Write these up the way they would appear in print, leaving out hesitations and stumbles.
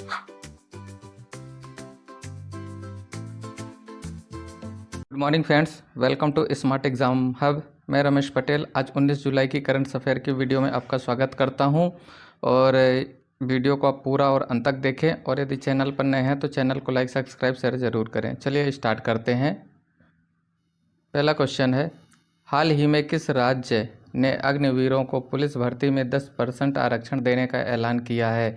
Good morning friends, welcome to smart exam hub. मैं रमेश पटेल आज 19 जुलाई की करंट अफेयर की वीडियो में आपका स्वागत करता हूं और वीडियो को आप पूरा और अंत तक देखें और यदि चैनल पर नए हैं तो चैनल को लाइक, सब्सक्राइब, शेयर ज़रूर करें। चलिए स्टार्ट करते हैं। पहला क्वेश्चन है, हाल ही में किस राज्य ने अग्निवीरों को पुलिस भर्ती में 10% आरक्षण देने का ऐलान किया है?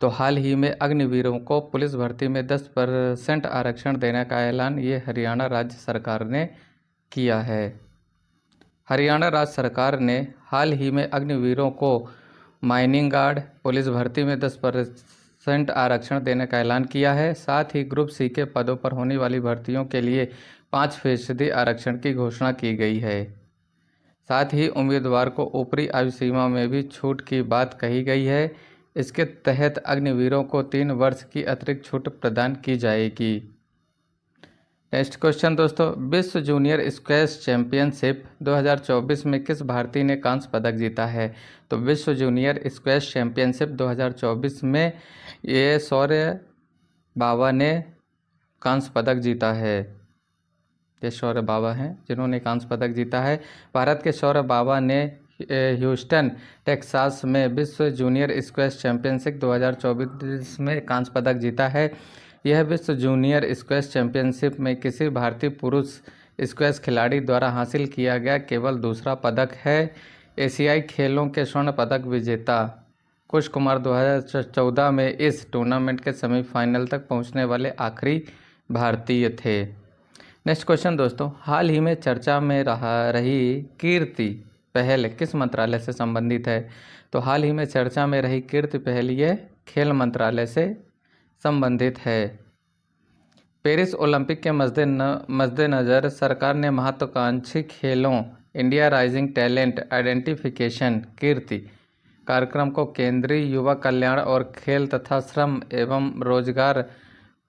तो हाल ही में अग्निवीरों को पुलिस भर्ती में 10% आरक्षण देने का ऐलान ये हरियाणा राज्य सरकार ने किया है। हरियाणा राज्य सरकार ने हाल ही में अग्निवीरों को माइनिंग गार्ड पुलिस भर्ती में 10% आरक्षण देने का ऐलान किया है। साथ ही ग्रुप सी के पदों पर होने वाली भर्तियों के लिए 5% आरक्षण की घोषणा की गई है। साथ ही उम्मीदवार को ऊपरी आयु सीमा में भी छूट की बात कही गई है। इसके तहत अग्निवीरों को 3 वर्ष की अतिरिक्त छूट प्रदान की जाएगी। नेक्स्ट क्वेश्चन दोस्तों, विश्व जूनियर स्क्वैश चैंपियनशिप 2024 में किस भारतीय ने कांस्य पदक जीता है? तो विश्व जूनियर स्क्वैश चैंपियनशिप 2024 में ये शौर्य बाबा ने कांस्य पदक जीता है। ये शौर्य बाबा हैं जिन्होंने कांस्य पदक जीता है। भारत के शौर्य बाबा ने ह्यूस्टन टेक्सास में विश्व जूनियर स्क्वैश चैंपियनशिप 2024 में कांस्य पदक जीता है। यह विश्व जूनियर स्क्वैश चैंपियनशिप में किसी भारतीय पुरुष स्क्वैश खिलाड़ी द्वारा हासिल किया गया केवल दूसरा पदक है। एशियाई खेलों के स्वर्ण पदक विजेता कुश कुमार 2014 में इस टूर्नामेंट के सेमीफाइनल तक पहुंचने वाले आखिरी भारतीय थे। नेक्स्ट क्वेश्चन दोस्तों, हाल ही में चर्चा में रही कीर्ति पहल किस मंत्रालय से संबंधित है? तो हाल ही में चर्चा में रही कीर्ति पहल ये खेल मंत्रालय से संबंधित है। पेरिस ओलंपिक के मद्देनज़र सरकार ने महत्वाकांक्षी खेलों इंडिया राइजिंग टैलेंट आइडेंटिफिकेशन कीर्ति कार्यक्रम को केंद्रीय युवा कल्याण और खेल तथा श्रम एवं रोजगार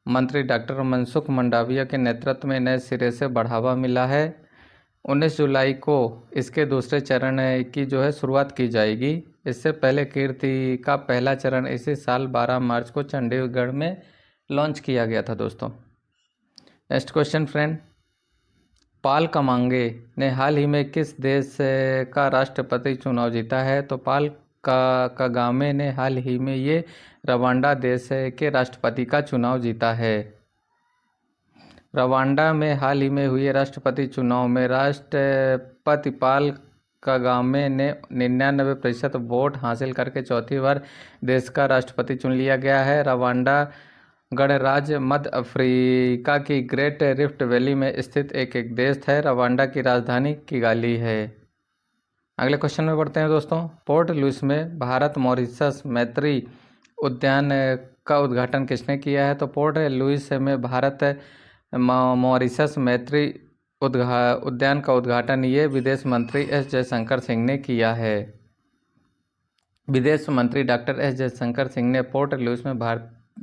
मंत्री डॉक्टर मनसुख मंडाविया के नेतृत्व में नए सिरे से बढ़ावा मिला है। 19 जुलाई को इसके दूसरे चरण की शुरुआत की जाएगी। इससे पहले कीर्ति का पहला चरण इसी साल 12 मार्च को चंडीगढ़ में लॉन्च किया गया था दोस्तों। नेक्स्ट क्वेश्चन फ्रेंड, पाल कमांगे ने हाल ही में किस देश का राष्ट्रपति चुनाव जीता है? तो पाल कगामे ने हाल ही में ये रवांडा देश के राष्ट्रपति का चुनाव जीता है। रवांडा में हाल ही में हुए राष्ट्रपति चुनाव में राष्ट्रपति पाल कगामे ने 99% वोट हासिल करके चौथी बार देश का राष्ट्रपति चुन लिया गया है। रवांडा गणराज्य मध्य अफ्रीका की ग्रेट रिफ्ट वैली में स्थित एक देश है। रवांडा की राजधानी किगाली है। अगले क्वेश्चन में बढ़ते हैं दोस्तों, पोर्ट लुइस में भारत मॉरिशस मैत्री उद्यान का उद्घाटन किसने किया है? तो पोर्ट लुइस में भारत मॉरिशस मैत्री उद्यान का उद्घाटन ये विदेश मंत्री एस जयशंकर सिंह ने किया है। विदेश मंत्री डॉक्टर एस जयशंकर सिंह ने पोर्ट लुइस में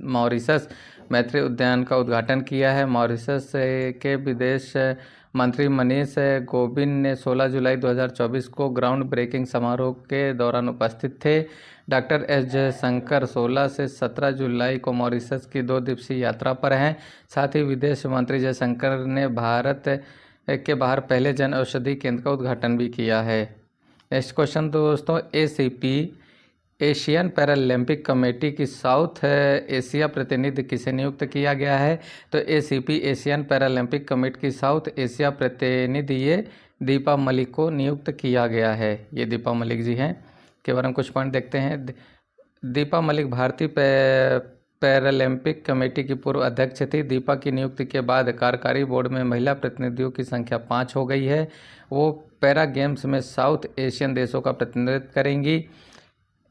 मॉरिशस मैत्री उद्यान का उद्घाटन किया है। मॉरिशस के विदेश मंत्री मनीष गोबिंद ने 16 जुलाई 2024 को ग्राउंड ब्रेकिंग समारोह के दौरान उपस्थित थे। डॉक्टर एस जयशंकर 16 से 17 जुलाई को मॉरिशस की 2 दिवसीय यात्रा पर हैं। साथ ही विदेश मंत्री जयशंकर ने भारत के बाहर पहले जन औषधि केंद्र का उद्घाटन भी किया है। नेक्स्ट क्वेश्चन दोस्तों, एसीपी एशियन पैरालंपिक कमेटी की साउथ एशिया प्रतिनिधि किसे नियुक्त किया गया है? तो एसीपी एशियन पैरालंपिक कमेटी की साउथ एशिया प्रतिनिधि ये दीपा मलिक को नियुक्त किया गया है। ये दीपा मलिक जी हैं, के बारे में कुछ पॉइंट देखते हैं। दीपा मलिक भारतीय पैरालंपिक कमेटी की पूर्व अध्यक्ष थी। दीपा की नियुक्ति के बाद कार्यकारी बोर्ड में महिला प्रतिनिधियों की संख्या 5 हो गई है। वो पैरा गेम्स में साउथ एशियन देशों का प्रतिनिधित्व करेंगी।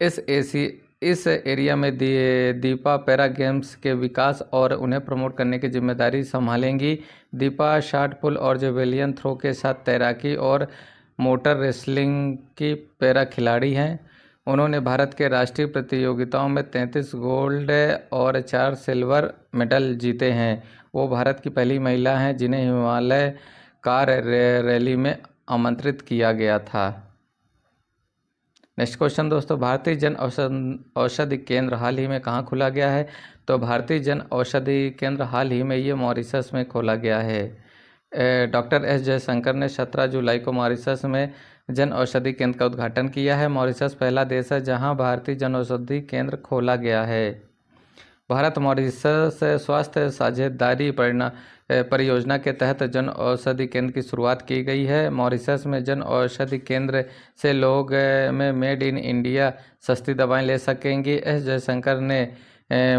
इस एरिया में दीपा पैरा गेम्स के विकास और उन्हें प्रमोट करने की जिम्मेदारी संभालेंगी। दीपा शॉट पुट और जेवेलियन थ्रो के साथ तैराकी और मोटर रेसलिंग की पैरा खिलाड़ी हैं। उन्होंने भारत के राष्ट्रीय प्रतियोगिताओं में 33 गोल्ड और 4 सिल्वर मेडल जीते हैं। वो भारत की पहली महिला हैं जिन्हें हिमालय कार रैली में आमंत्रित किया गया था। नेक्स्ट क्वेश्चन दोस्तों, भारतीय जन औषधि केंद्र हाल ही में कहाँ खोला गया है? तो भारतीय जन औषधि केंद्र हाल ही में ये मॉरिशस में खोला गया है। डॉक्टर एस जयशंकर ने 17 जुलाई को मॉरिशस में जन औषधि केंद्र का उद्घाटन किया है। मॉरिशस पहला देश है जहां भारतीय जन औषधि केंद्र खोला गया है। भारत मॉरिशस स्वास्थ्य साझेदारी परियोजना के तहत जन औषधि केंद्र की शुरुआत की गई है। मॉरिशस में जन औषधि केंद्र से लोग में मेड इन इंडिया सस्ती दवाएं ले सकेंगे। एस जयशंकर ने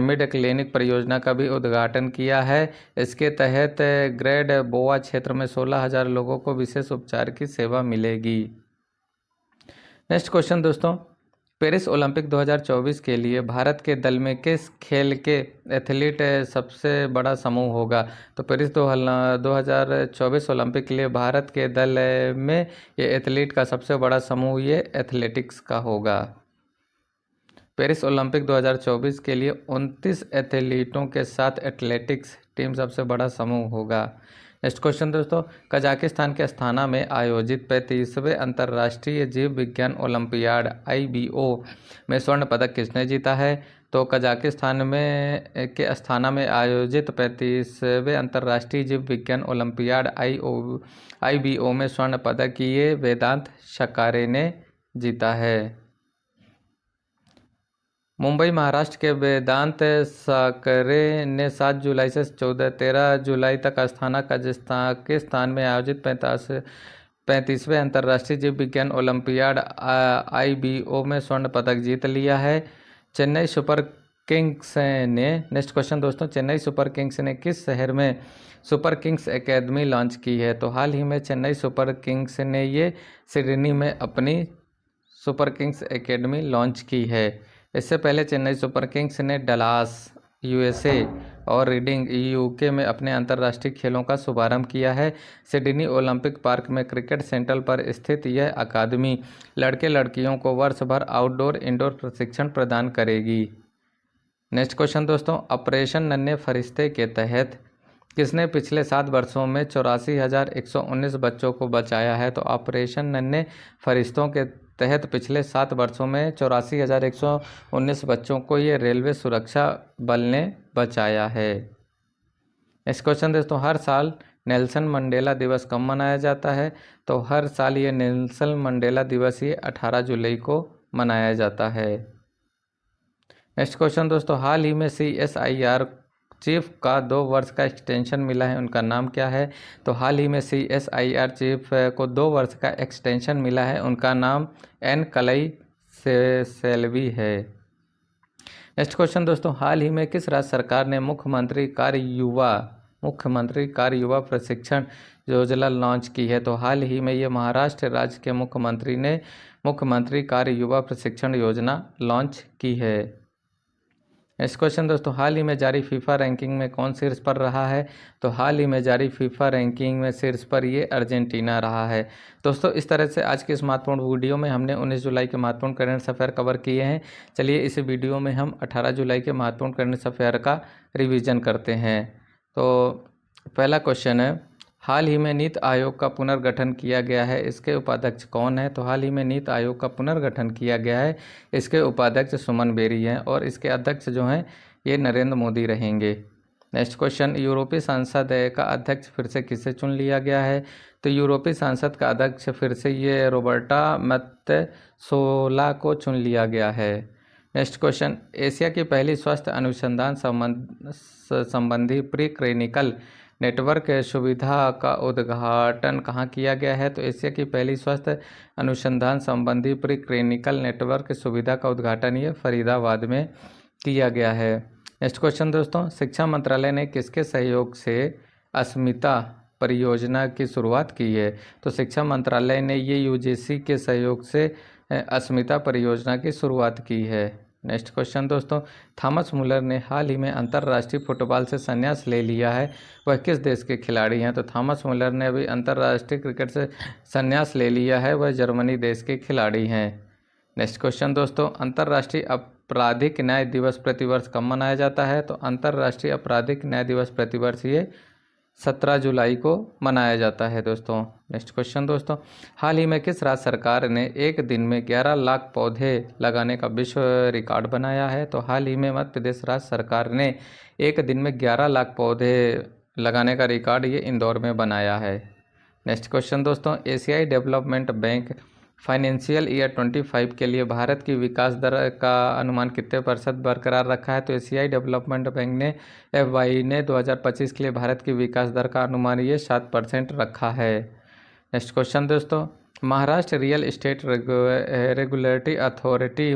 मिड क्लिनिक परियोजना का भी उद्घाटन किया है। इसके तहत ग्रेड बोआ क्षेत्र में 16,000 लोगों को विशेष उपचार की सेवा मिलेगी। नेक्स्ट क्वेश्चन दोस्तों, पेरिस ओलंपिक 2024 के लिए भारत के दल में किस खेल के एथलीट सबसे बड़ा समूह होगा? तो पेरिस 2024 ओलंपिक के लिए भारत के दल में ये एथलीट का सबसे बड़ा समूह ये एथलेटिक्स का होगा। पेरिस ओलंपिक 2024 के लिए 29 एथलीटों के साथ एथलेटिक्स टीम सबसे बड़ा समूह होगा। नेक्स्ट क्वेश्चन दोस्तों, कजाकिस्तान के अस्ताना में आयोजित 35वें अंतर्राष्ट्रीय जीव विज्ञान ओलंपियाड IBO में स्वर्ण पदक किसने जीता है? तो कजाकिस्तान में के अस्ताना में आयोजित 35वें अंतर्राष्ट्रीय जीव विज्ञान ओलंपियाड IBO में स्वर्ण पदक ये वेदांत शकारे ने जीता है। मुंबई महाराष्ट्र के वेदांत साकरे ने 7 जुलाई से 13 जुलाई तक अस्थाना कजाकिस्तान में आयोजित 35वें अंतर्राष्ट्रीय जीव विज्ञान ओलंपियाड IBO में स्वर्ण पदक जीत लिया है। चेन्नई सुपर किंग्स ने नेक्स्ट क्वेश्चन दोस्तों, चेन्नई सुपर किंग्स ने किस शहर में सुपर किंग्स एकेडमी लॉन्च की है? तो हाल ही में चेन्नई सुपर किंग्स ने ये सिडनी में अपनी सुपर किंग्स एकेडमी लॉन्च की है। इससे पहले चेन्नई सुपर किंग्स ने डलास USA और रीडिंग UK में अपने अंतर्राष्ट्रीय खेलों का शुभारंभ किया है। सिडनी ओलंपिक पार्क में क्रिकेट सेंटर पर स्थित यह अकादमी लड़के लड़कियों को वर्ष भर आउटडोर इंडोर प्रशिक्षण प्रदान करेगी। नेक्स्ट क्वेश्चन दोस्तों, ऑपरेशन नन्हे फरिश्ते के तहत किसने पिछले 7 वर्षों में 84,119 बच्चों को बचाया है? तो ऑपरेशन नन्हे फरिश्तों के तहत पिछले 7 वर्षों में 84,119 बच्चों को ये रेलवे सुरक्षा बल ने बचाया है। नेक्स्ट क्वेश्चन दोस्तों, हर साल नेल्सन मंडेला दिवस कब मनाया जाता है? तो हर साल ये नेल्सन मंडेला दिवस ये 18 जुलाई को मनाया जाता है। नेक्स्ट क्वेश्चन दोस्तों, हाल ही में CSIR चीफ का 2 वर्ष का एक्सटेंशन मिला है, उनका नाम क्या है? तो हाल ही में CSIR चीफ को 2 वर्ष का एक्सटेंशन मिला है, उनका नाम N कलई सेल्वी है। नेक्स्ट क्वेश्चन दोस्तों, हाल ही में किस राज्य सरकार ने मुख्यमंत्री कार्य युवा प्रशिक्षण योजना लॉन्च की है? तो हाल ही में ये महाराष्ट्र राज्य के मुख्यमंत्री ने मुख्यमंत्री कार्य युवा प्रशिक्षण योजना लॉन्च की है। नेक्स्ट क्वेश्चन दोस्तों, हाल ही में जारी फीफा रैंकिंग में कौन शीर्ष पर रहा है? तो हाल ही में जारी फीफा रैंकिंग में शीर्ष पर ये अर्जेंटीना रहा है। दोस्तों, इस तरह से आज के इस महत्वपूर्ण वीडियो में हमने 19 जुलाई के महत्वपूर्ण करंट अफेयर कवर किए हैं। चलिए इस वीडियो में हम 18 जुलाई के महत्वपूर्ण करंट अफेयर का रिवीजन करते हैं। तो पहला क्वेश्चन है, हाल ही में नीति आयोग का पुनर्गठन किया गया है, इसके उपाध्यक्ष कौन है? तो हाल ही में नीति आयोग का पुनर्गठन किया गया है, इसके उपाध्यक्ष सुमन बेरी हैं और इसके अध्यक्ष जो हैं ये नरेंद्र मोदी रहेंगे। नेक्स्ट क्वेश्चन, यूरोपीय संसद का अध्यक्ष फिर से किसे चुन लिया गया है? तो यूरोपीय संसद का अध्यक्ष फिर से ये रॉबर्टा मेत्सोला को चुन लिया गया है। नेक्स्ट क्वेश्चन, एशिया की पहली स्वास्थ्य अनुसंधान संबंधी प्री क्लिनिकल नेटवर्क सुविधा का उद्घाटन कहाँ किया गया है? तो एशिया की पहली स्वास्थ्य अनुसंधान संबंधी प्री क्लिनिकल नेटवर्क सुविधा का उद्घाटन ये फरीदाबाद में किया गया है। नेक्स्ट क्वेश्चन दोस्तों, शिक्षा मंत्रालय ने किसके सहयोग से अस्मिता परियोजना की शुरुआत की है? तो शिक्षा मंत्रालय ने ये UGC के सहयोग से अस्मिता परियोजना की शुरुआत की है। नेक्स्ट क्वेश्चन दोस्तों, थॉमस मुलर ने हाल ही में अंतर्राष्ट्रीय फुटबॉल से संन्यास ले लिया है, वह किस देश के खिलाड़ी हैं? तो थॉमस मुलर ने अभी अंतर्राष्ट्रीय क्रिकेट से संन्यास ले लिया है, वह जर्मनी देश के खिलाड़ी हैं। नेक्स्ट क्वेश्चन दोस्तों, अंतर्राष्ट्रीय आपराधिक न्याय दिवस प्रतिवर्ष कब मनाया जाता है? तो अंतर्राष्ट्रीय आपराधिक न्याय दिवस प्रतिवर्ष ये 17 जुलाई को मनाया जाता है दोस्तों। नेक्स्ट क्वेश्चन दोस्तों, हाल ही में किस राज्य सरकार ने एक दिन में 11 लाख पौधे लगाने का विश्व रिकॉर्ड बनाया है? तो हाल ही में मध्य प्रदेश राज्य सरकार ने एक दिन में 11 लाख पौधे लगाने का रिकॉर्ड ये इंदौर में बनाया है। नेक्स्ट क्वेश्चन दोस्तों, एशियाई डेवलपमेंट बैंक फाइनेंशियल ईयर 25 के लिए भारत की विकास दर का अनुमान कितने % बरकरार रखा है? तो एशियाई डेवलपमेंट बैंक ने FY ने 2025 के लिए भारत की विकास दर का अनुमान ये 7% रखा है। नेक्स्ट क्वेश्चन दोस्तों, Maharashtra real estate regulatory authority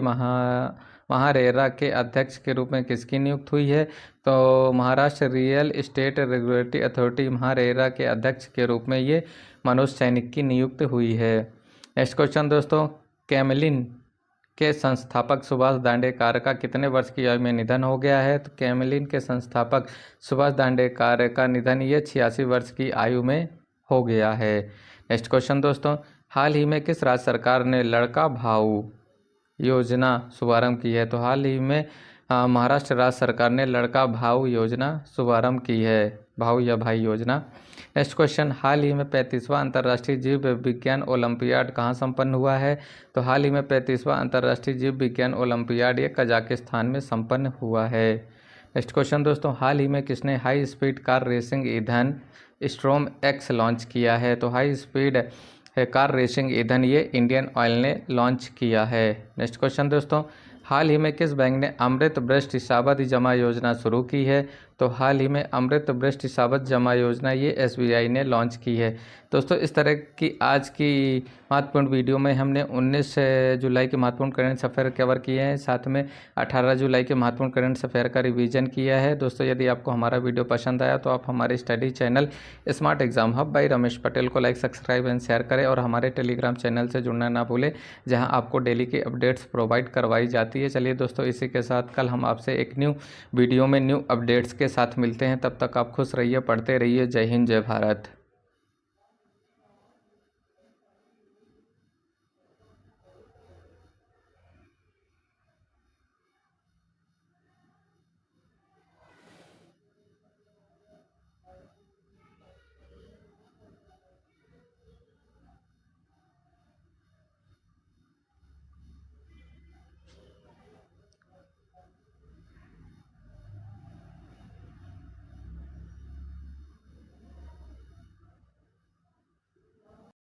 MahaRERA के अध्यक्ष के रूप में किसकी नियुक्ति हुई है? तो Maharashtra real estate regulatory authority MahaRERA के अध्यक्ष के रूप में ये मनोज सैनिक की नियुक्ति हुई है। नेक्स्ट क्वेश्चन दोस्तों, कैमलिन के संस्थापक सुभाष दांडेकर का कितने वर्ष की आयु में निधन हो गया है? तो कैमलिन के संस्थापक सुभाष दांडेकर का निधन ये 86 वर्ष की आयु में हो गया है। नेक्स्ट क्वेश्चन दोस्तों, हाल ही में किस राज्य सरकार ने लड़का भाऊ योजना शुभारंभ की है? तो हाल ही में महाराष्ट्र राज्य सरकार ने लड़का भाऊ योजना शुभारंभ की है, भाऊ या भाई योजना। नेक्स्ट क्वेश्चन, हाल ही में 35वां अंतर्राष्ट्रीय जीव विज्ञान ओलंपियाड कहाँ संपन्न हुआ है? तो हाल ही में 35वां अंतर्राष्ट्रीय जीव विज्ञान ओलंपियाड ये कजाकिस्तान में संपन्न हुआ है। नेक्स्ट क्वेश्चन दोस्तों, हाल ही में किसने हाई स्पीड कार रेसिंग ईंधन स्ट्रोम X लॉन्च किया है? तो हाई स्पीड कार रेसिंग ईंधन ये इंडियन ऑयल ने लॉन्च किया है। नेक्स्ट क्वेश्चन दोस्तों, हाल ही में किस बैंक ने अमृत वृष्ट सावधि जमा योजना शुरू की है? तो हाल ही में अमृत वृष्ट सावधि जमा योजना ये SBI ने लॉन्च की है। दोस्तों, इस तरह की आज की महत्वपूर्ण वीडियो में हमने 19 जुलाई के महत्वपूर्ण करंट अफेयर कवर किए हैं, साथ में 18 जुलाई के महत्वपूर्ण करंट अफेयर का रिवीजन किया है। दोस्तों, यदि आपको हमारा वीडियो पसंद आया तो आप हमारे study channel smart exam hub by Ramesh Patel को लाइक, सब्सक्राइब एंड शेयर करें और हमारे टेलीग्राम चैनल से जुड़ना ना भूलें, जहां आपको डेली की अपडेट्स प्रोवाइड करवाई जाती है। चलिए दोस्तों, इसी के साथ कल हम आपसे एक न्यू वीडियो में न्यू अपडेट्स के साथ मिलते हैं। तब तक आप खुश रहिए, पढ़ते रहिए। जय हिंद, जय भारत।